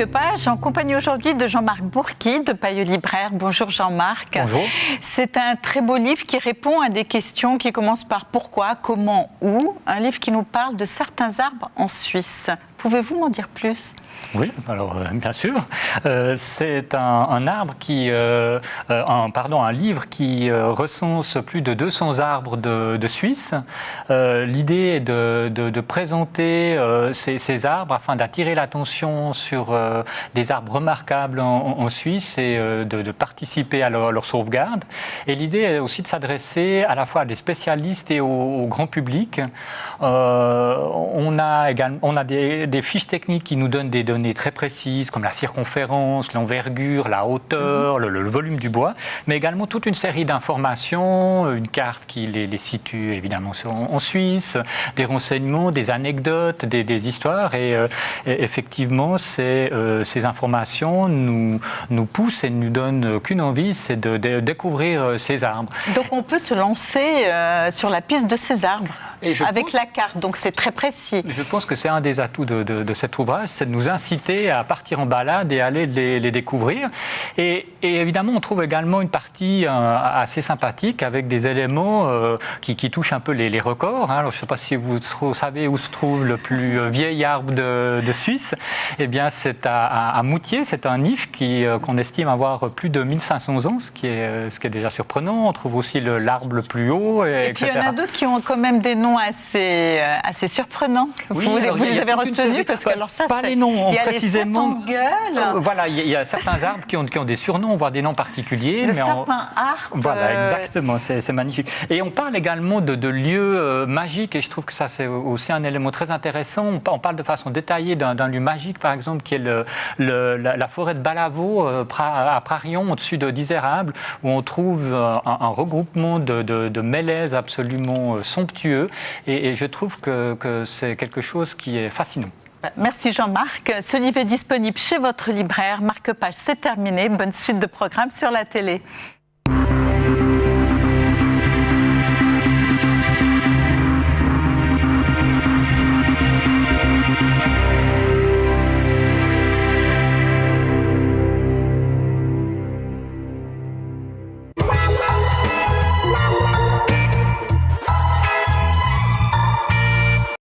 Marque-Page, en compagnie aujourd'hui de Jean-Marc Bourqui de Pailleux Libraire. Bonjour Jean-Marc. Bonjour. C'est un très beau livre qui répond à des questions qui commencent par pourquoi, comment, où. Un livre qui nous parle de certains arbres en Suisse. Pouvez-vous m'en dire plus ? Oui, alors bien sûr. C'est un arbre qui, un livre qui recense plus de 200 arbres de Suisse. L'idée est de présenter ces arbres afin d'attirer l'attention sur des arbres remarquables en Suisse et de participer à leur sauvegarde. Et l'idée est aussi de s'adresser à la fois à des spécialistes et au grand public. On a des fiches techniques qui nous donnent des données très précises comme la circonférence, l'envergure, la hauteur, le volume du bois, mais également toute une série d'informations, une carte qui les situe évidemment en Suisse, des renseignements, des anecdotes, des histoires et effectivement ces informations nous poussent et ne nous donnent qu'une envie, c'est de découvrir ces arbres. Donc on peut se lancer sur la piste de ces arbres avec la carte, donc c'est très précis. Je pense que c'est un des atouts de cet ouvrage, c'est de nous inciter à partir en balade et aller les découvrir. Et évidemment, on trouve également une partie assez sympathique avec des éléments qui touchent un peu les records. Alors, je ne sais pas si vous savez où se trouve le plus vieil arbre de Suisse. Eh bien, c'est à Moutier, c'est un if qu'on estime avoir plus de 1500 ans, ce qui est déjà surprenant. On trouve aussi l'arbre le plus haut, et puis il y en a d'autres qui ont quand même des noms assez surprenants. Oui, vous les avez retenus parce que alors ça, pas les noms précisément. Il y a les sapins-gueules. Voilà, il y a certains arbres qui ont des surnoms, voire des noms particuliers. Le sapin-harpe. Voilà, exactement, c'est magnifique. Et on parle également de lieux magiques, et je trouve que ça c'est aussi un élément très intéressant. On parle de façon détaillée d'un lieu magique, par exemple, qui est la forêt de Balavo à Prarion, au-dessus d'Isérables, où on trouve un regroupement de mélèzes absolument somptueux. Et je trouve que c'est quelque chose qui est fascinant. Merci Jean-Marc. Ce livre est disponible chez votre libraire. Marque-Page, c'est terminé. Bonne suite de programmes sur la télé.